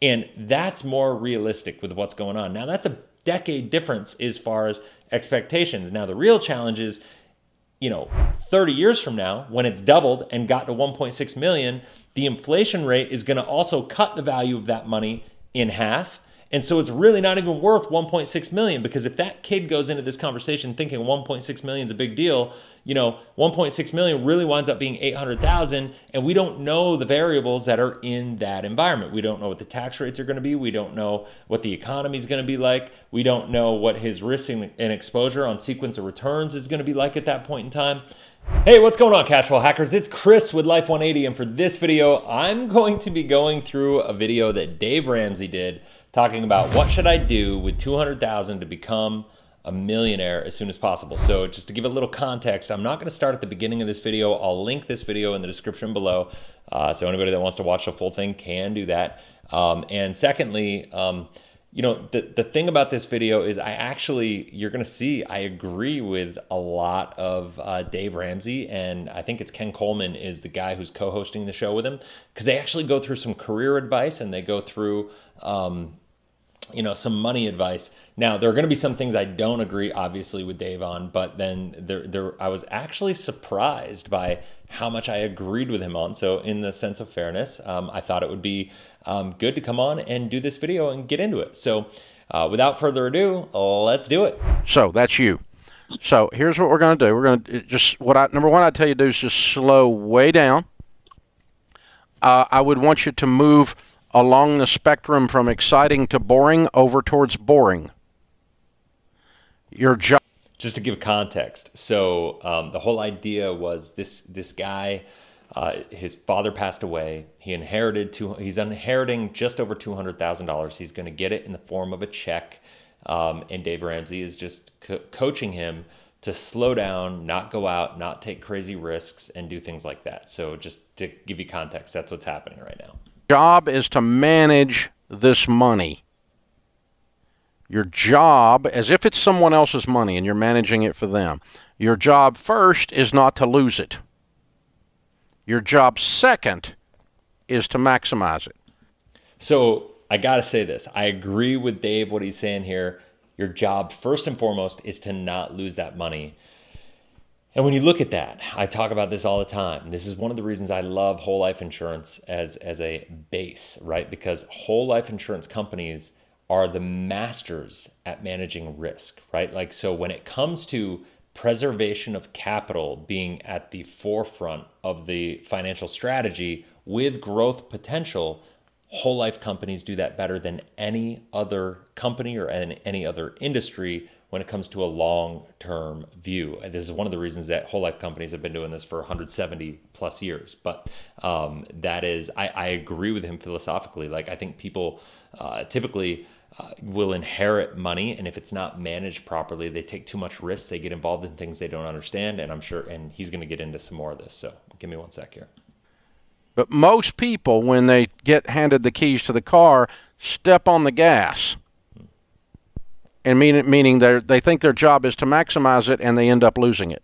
And that's more realistic with what's going on. Now, that's a decade difference as far as expectations. Now, the real challenge is, 30 years from now, when it's doubled and got to 1.6 million, the inflation rate is going to also cut the value of that money in half. And so it's really not even worth 1.6 million, because if that kid goes into this conversation thinking 1.6 million is a big deal, 1.6 million really winds up being 800,000, and we don't know the variables that are in that environment. We don't know what the tax rates are going to be. We don't know what the economy is going to be like. We don't know what his risk and exposure on sequence of returns is going to be like at that point in time. Hey, what's going on, Cashflow Hackers? It's Chris with Life 180, and for this video, I'm going to be going through a video that Dave Ramsey did talking about what should I do with 200,000 to become a millionaire as soon as possible. So just to give a little context, I'm not going to start at the beginning of this video. I'll link this video in the description below. So anybody that wants to watch the full thing can do that. And secondly, the thing about this video is you're going to see, I agree with a lot of Dave Ramsey, and I think it's Ken Coleman is the guy who's co-hosting the show with him, because they actually go through some career advice and they go through some money advice. Now, there are going to be some things I don't agree, obviously, with Dave on, but then I was actually surprised by how much I agreed with him on. So in the sense of fairness, I thought it would be good to come on and do this video and get into it. So without further ado, let's do it. So that's you. So here's what we're going to do. We're going to just, number one, I'd tell you to do is just slow way down. I would want you to move along the spectrum from exciting to boring over towards boring. Your job. Just to give context, so the whole idea was this guy, his father passed away. He's inheriting just over $200,000. He's going to get it in the form of a check, and Dave Ramsey is just coaching him to slow down, not go out, not take crazy risks, and do things like that. So just to give you context, that's what's happening right now. Job is to manage this money. Your job, as if it's someone else's money and you're managing it for them, your job first is not to lose it. Your job second is to maximize it. So I got to say this. I agree with Dave, what he's saying here. Your job first and foremost is to not lose that money. And when you look at that, I talk about this all the time. This is one of the reasons I love whole life insurance as a base, right? Because whole life insurance companies are the masters at managing risk, right? Like, so when it comes to preservation of capital being at the forefront of the financial strategy with growth potential, whole life companies do that better than any other company or any other industry when it comes to a long-term view. This is one of the reasons that whole life companies have been doing this for 170 plus years. But that is, I agree with him philosophically. Like, I think people typically will inherit money, and if it's not managed properly, they take too much risk. They get involved in things they don't understand, and I'm sure, and he's going to get into some more of this. So give me one sec here. But most people, when they get handed the keys to the car, step on the gas. And meaning they think their job is to maximize it, and they end up losing it.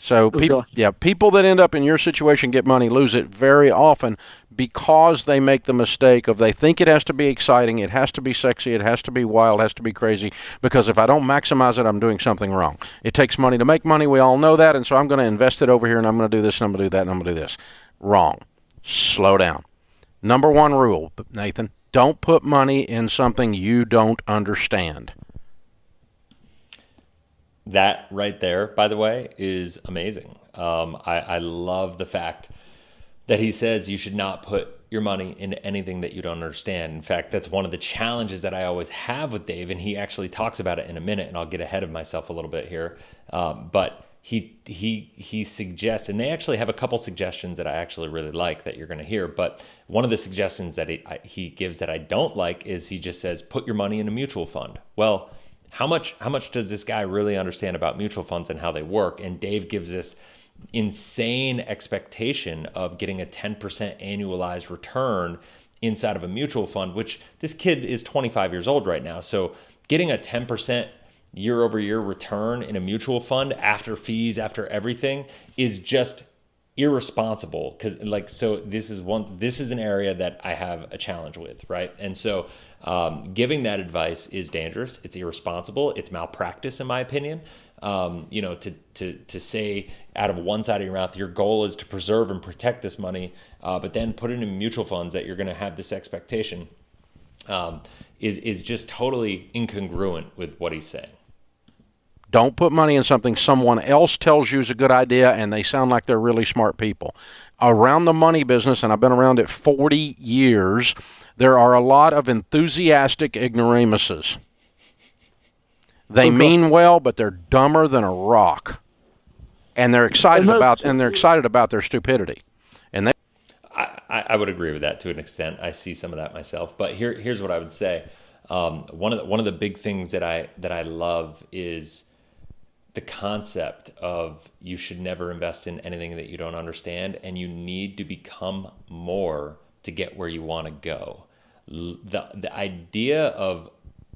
So people that end up in your situation get money lose it very often because they make the mistake of they think it has to be exciting, it has to be sexy, it has to be wild, it has to be crazy, because if I don't maximize it, I'm doing something wrong. It takes money to make money, we all know that, and so I'm going to invest it over here, and I'm going to do this, and I'm going to do that, and I'm going to do this. Wrong. Slow down. Number one rule, Nathan, don't put money in something you don't understand. That right there, by the way, is amazing. I love the fact that he says you should not put your money into anything that you don't understand. In fact, that's one of the challenges that I always have with Dave, and he actually talks about it in a minute, and I'll get ahead of myself a little bit here. But he suggests, and they actually have a couple suggestions that I actually really like that you're going to hear. But one of the suggestions that he gives that I don't like is he just says, put your money in a mutual fund. Well, how much does this guy really understand about mutual funds and how they work? And Dave gives this insane expectation of getting a 10% annualized return inside of a mutual fund, which this kid is 25 years old right now. So getting a 10% year over year return in a mutual fund after fees, after everything, is just irresponsible, because like, so this is an area that I have a challenge with, right? And so giving that advice is dangerous. It's irresponsible. It's malpractice, in my opinion. To say out of one side of your mouth, your goal is to preserve and protect this money, but then put it in mutual funds that you're going to have this expectation, is just totally incongruent with what he's saying. Don't put money in something someone else tells you is a good idea and they sound like they're really smart people. Around the money business, and I've been around it 40 years, there are a lot of enthusiastic ignoramuses. They mean well, but they're dumber than a rock. And they're excited about their stupidity. And they I would agree with that to an extent. I see some of that myself. But here's what I would say. One of the big things that I love is the concept of you should never invest in anything that you don't understand, and you need to become more to get where you want to go. The idea of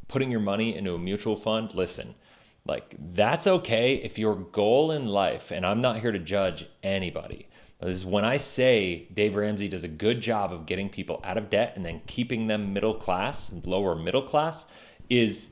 putting your money into a mutual fund, listen, like, that's okay if your goal in life, and I'm not here to judge anybody, this is when I say Dave Ramsey does a good job of getting people out of debt and then keeping them middle class, lower middle class, this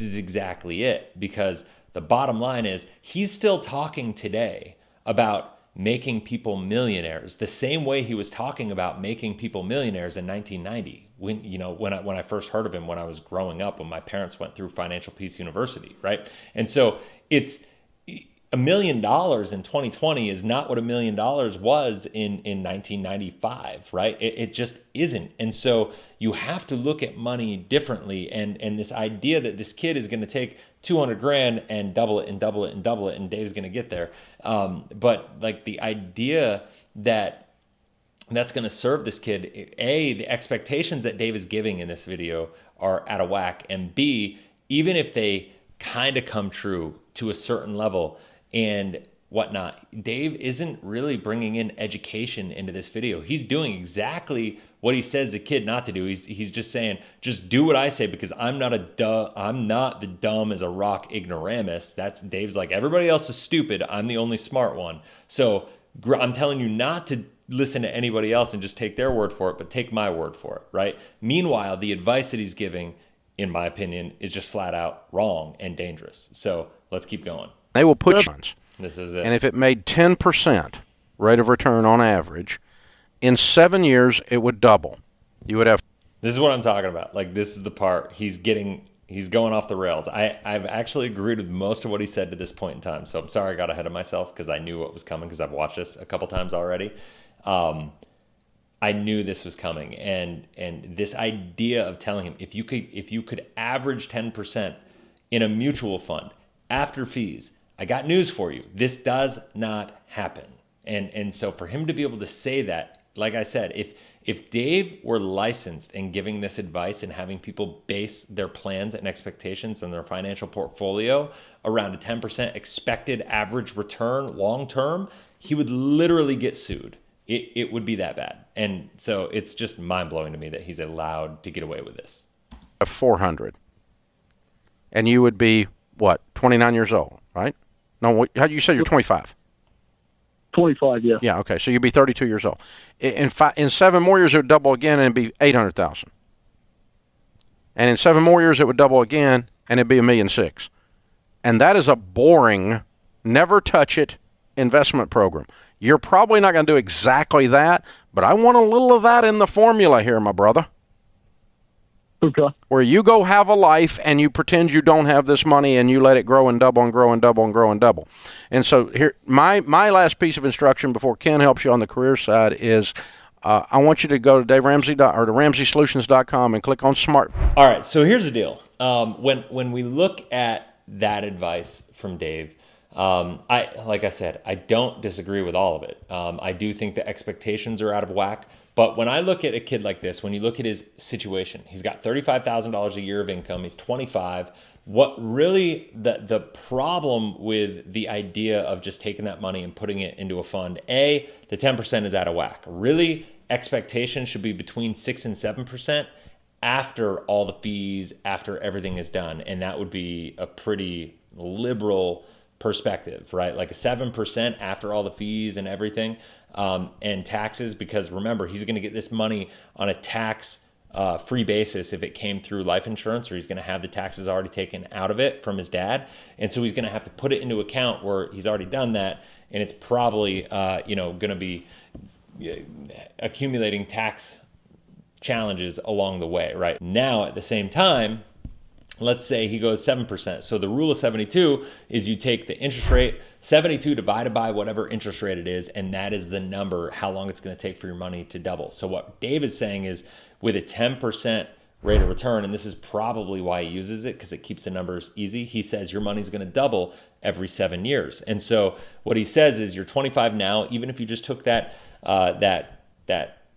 is exactly it. Because the bottom line is, he's still talking today about making people millionaires the same way he was talking about making people millionaires in 1990. When I first heard of him, when I was growing up, when my parents went through Financial Peace University, right? And so it's $1 million in 2020 is not what $1 million was in 1995, right? It just isn't. And so you have to look at money differently. And this idea that this kid is going to take 200 grand and double it and double it and double it, and Dave's going to get there. But like, the idea that that's going to serve this kid, A, the expectations that Dave is giving in this video are out of whack. And B, even if they kind of come true to a certain level and whatnot, Dave isn't really bringing in education into this video. He's doing exactly what he says the kid not to do. He's just saying, just do what I say, because I'm not the dumb as a rock ignoramus. That's Dave's like, everybody else is stupid, I'm the only smart one. So I'm telling you not to listen to anybody else and just take their word for it, but take my word for it, right? Meanwhile, the advice that he's giving, in my opinion, is just flat out wrong and dangerous. So let's keep going. They will put you on. This is it. And if it made 10% rate of return on average, in 7 years it would double. You would have. This is what I'm talking about. Like, this is the part he's going off the rails. I've actually agreed with most of what he said to this point in time. So I'm sorry I got ahead of myself, because I knew what was coming, because I've watched this a couple times already. I knew this was coming, and this idea of telling him, if you could average 10% in a mutual fund after fees, I got news for you. This does not happen. And so for him to be able to say that, like I said, if Dave were licensed and giving this advice and having people base their plans and expectations and their financial portfolio around a 10% expected average return long term, he would literally get sued. It would be that bad. And so it's just mind-blowing to me that he's allowed to get away with this. 400. And you would be, what, 29 years old, right? No, how you say you're 25? 25, yeah. Yeah, okay. So you'd be 32 years old. In 7 more years, it would double again, and it'd be 800,000. And in 7 more years, it would double again, and it'd be $1.6 million. And that is a boring, never touch it investment program. You're probably not going to do exactly that, but I want a little of that in the formula here, my brother. Okay. Where you go have a life and you pretend you don't have this money and you let it grow and double and grow and double and grow and double. And so here, my last piece of instruction before Ken helps you on the career side is I want you to go to Dave Ramsey to RamseySolutions.com and click on Smart. All right, so here's the deal. When we look at that advice from Dave, like I said, I don't disagree with all of it. I do think the expectations are out of whack. But when I look at a kid like this, when you look at his situation, he's got $35,000 a year of income. He's 25. What really the problem with the idea of just taking that money and putting it into a fund, A, the 10% is out of whack. Really, expectations should be between 6 and 7% after all the fees, after everything is done. And that would be a pretty liberal perspective, right? Like a 7% after all the fees and everything, and taxes, because remember, he's going to get this money on a tax free basis if it came through life insurance, or he's going to have the taxes already taken out of it from his dad. And so he's going to have to put it into account where he's already done that. And it's probably, going to be accumulating tax challenges along the way, right? Now, at the same time, let's say he goes 7%. So the rule of 72 is you take the interest rate, 72 divided by whatever interest rate it is, and that is the number, how long it's going to take for your money to double. So what Dave is saying is with a 10% rate of return, and this is probably why he uses it because it keeps the numbers easy, he says your money's going to double every 7 years. And so what he says is you're 25 now, even if you just took that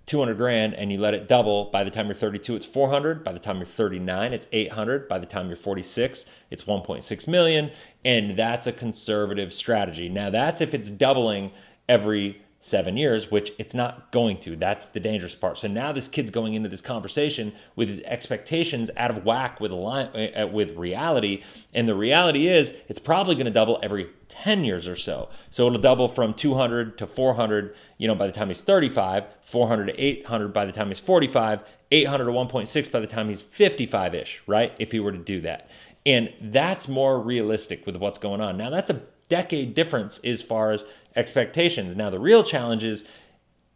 200 grand and you let it double, by the time you're 32, it's 400. By the time you're 39, it's 800. By the time you're 46, it's 1.6 million. And that's a conservative strategy. Now that's if it's doubling every 7 years, which it's not going to. That's the dangerous part. So now this kid's going into this conversation with his expectations out of whack with reality. And the reality is it's probably going to double every 10 years or so. So it'll double from 200 to 400, by the time he's 35, 400 to 800 by the time he's 45, 800 to 1.6 by the time he's 55-ish, right? If he were to do that. And that's more realistic with what's going on. Now that's a decade difference as far as expectations. Now the real challenge is,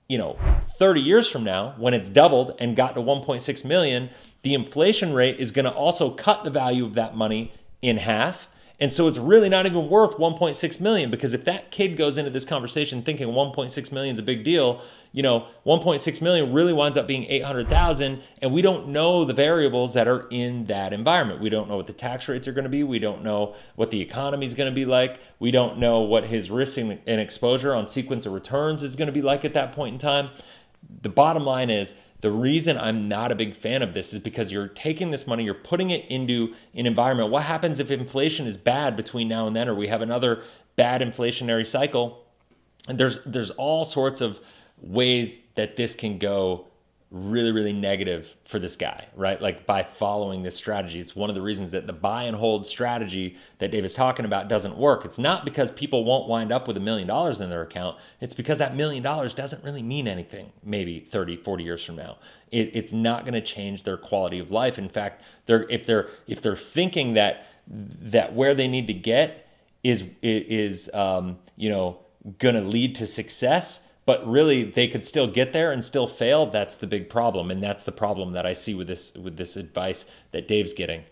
30 years from now, when it's doubled and got to 1.6 million, the inflation rate is going to also cut the value of that money in half. And so it's really not even worth 1.6 million, because if that kid goes into this conversation thinking 1.6 million is a big deal, 1.6 million really winds up being 800,000, and we don't know the variables that are in that environment. We don't know what the tax rates are going to be. We don't know what the economy is going to be like. We don't know what his risk and exposure on sequence of returns is going to be like at that point in time. The bottom line is, the reason I'm not a big fan of this is because you're taking this money, you're putting it into an environment. What happens if inflation is bad between now and then, or we have another bad inflationary cycle? And there's all sorts of ways that this can go really, really negative for this guy, right? Like by following this strategy. It's one of the reasons that the buy and hold strategy that Dave is talking about doesn't work. It's not because people won't wind up with $1 million in their account. It's because that $1 million doesn't really mean anything maybe 30, 40 years from now. It's not going to change their quality of life. In fact, if they're thinking that where they need to get is going to lead to success, but really they could still get there and still fail, that's the big problem. And that's the problem that I see with this advice that Dave's giving.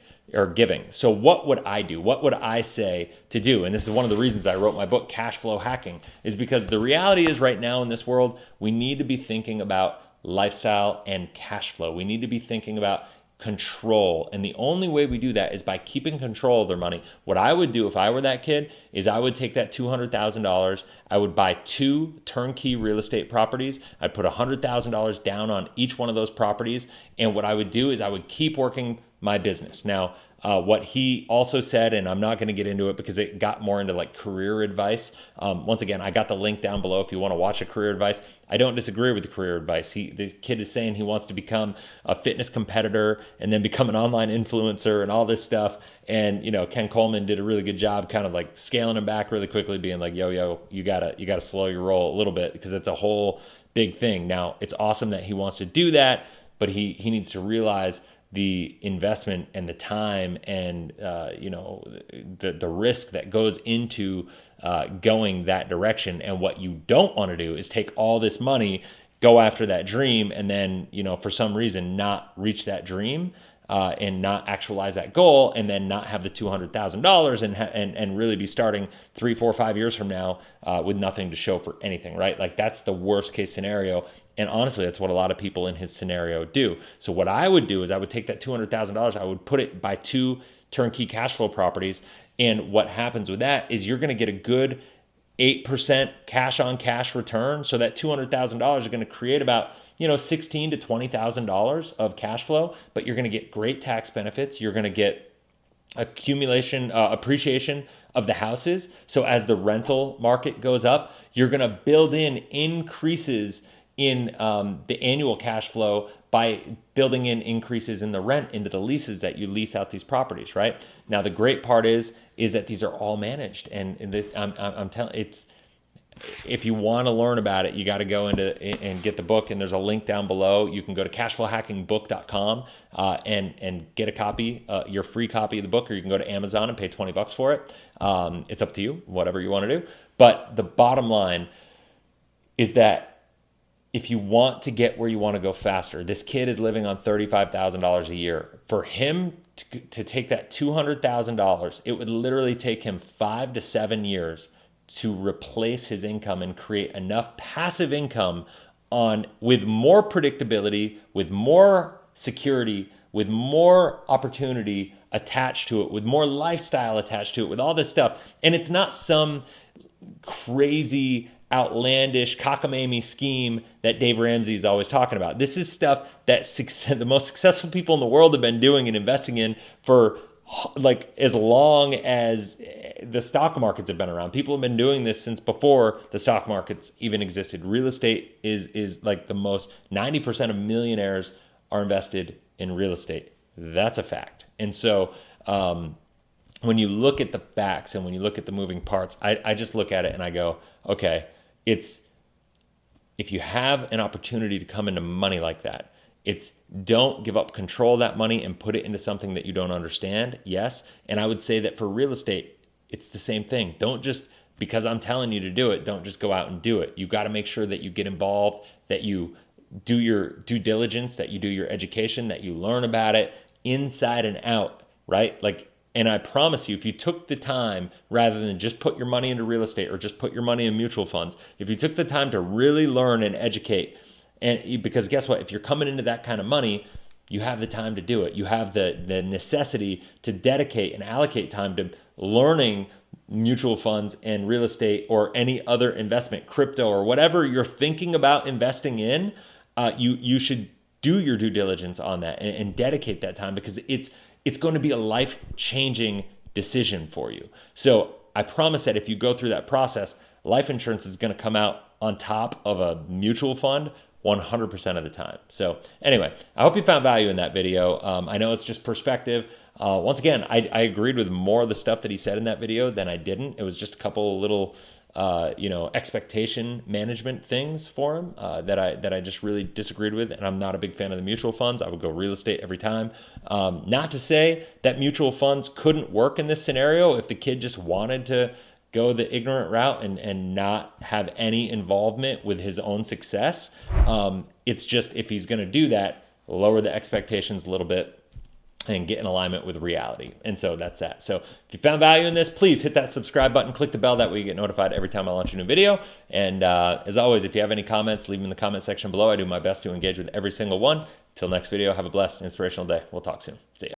So what would I do? What would I say to do? And this is one of the reasons I wrote my book, Cash Flow Hacking, is because the reality is right now in this world, we need to be thinking about lifestyle and cash flow. We need to be thinking about control. And the only way we do that is by keeping control of their money. What I would do if I were that kid is I would take that $200,000. I would buy 2 turnkey real estate properties. I'd put $100,000 down on each one of those properties. And what I would do is I would keep working my business. Now, what he also said, and I'm not going to get into it because it got more into like career advice. Once again, I got the link down below if you want to watch a career advice. I don't disagree with the career advice. The kid is saying he wants to become a fitness competitor and then become an online influencer and all this stuff. And Ken Coleman did a really good job kind of like scaling him back really quickly, being like, yo, you gotta slow your roll a little bit, because it's a whole big thing. Now, it's awesome that he wants to do that, but he needs to realize the investment and the time and the risk that goes into going that direction. And what you don't want to do is take all this money, go after that dream, and then for some reason not reach that dream and not actualize that goal, and then not have the $200,000 and really be starting 3, 4, 5 years from now with nothing to show for anything, right? Like that's the worst case scenario. And honestly, that's what a lot of people in his scenario do. So what I would do is I would take that $200,000, I would put it by 2 turnkey cash flow properties. And what happens with that is you're going to get a good 8% cash on cash return. So that $200,000 is going to create about $16,000 to $20,000 of cash flow, but you're going to get great tax benefits. You're going to get appreciation of the houses. So as the rental market goes up, you're going to build in increases in the annual cash flow by building in increases in the rent into the leases that you lease out these properties, right? Now, the great part is that these are all managed. And this, I'm telling, it's, if you want to learn about it, you got to go into and get the book. And there's a link down below. You can go to cashflowhackingbook.com and get a copy, your free copy of the book, or you can go to Amazon and pay $20 for it. It's up to you, whatever you want to do. But the bottom line is that if you want to get where you want to go faster, this kid is living on $35,000 a year. For him to take that $200,000, it would literally take him 5 to 7 years to replace his income and create enough passive income with more predictability, with more security, with more opportunity attached to it, with more lifestyle attached to it, with all this stuff. And it's not some crazy, outlandish, cockamamie scheme that Dave Ramsey is always talking about. This is stuff that the most successful people in the world have been doing and investing in for like as long as the stock markets have been around. People have been doing this since before the stock markets even existed. Real estate is like the most, 90% of millionaires are invested in real estate. That's a fact. And so when you look at the facts and when you look at the moving parts, I just look at it and I go, okay, if you have an opportunity to come into money like that, don't give up control of that money and put it into something that you don't understand. Yes. And I would say that for real estate, it's the same thing. Don't just, because I'm telling you to do it, don't just go out and do it. You got to make sure that you get involved, that you do your due diligence, that you do your education, that you learn about it inside and out, right? Like, and I promise you, if you took the time, rather than just put your money into real estate or just put your money in mutual funds, if you took the time to really learn and educate, because guess what? If you're coming into that kind of money, you have the time to do it. You have the necessity to dedicate and allocate time to learning mutual funds and real estate or any other investment, crypto or whatever you're thinking about investing in. You should do your due diligence on that and dedicate that time, because it's going to be a life-changing decision for you. So I promise that if you go through that process, life insurance is going to come out on top of a mutual fund 100% of the time. So anyway, I hope you found value in that video. I know it's just perspective. Once again, I agreed with more of the stuff that he said in that video than I didn't. It was just a couple little expectation management things for him that I just really disagreed with. And I'm not a big fan of the mutual funds. I would go real estate every time. Not to say that mutual funds couldn't work in this scenario if the kid just wanted to go the ignorant route and not have any involvement with his own success. It's just, if he's going to do that, lower the expectations a little bit and get in alignment with reality. And so that's that. So if you found value in this, please hit that subscribe button, click the bell, that way you get notified every time I launch a new video. And as always, if you have any comments, leave them in the comment section below. I do my best to engage with every single one. Till next video, have a blessed, inspirational day. We'll talk soon. See ya.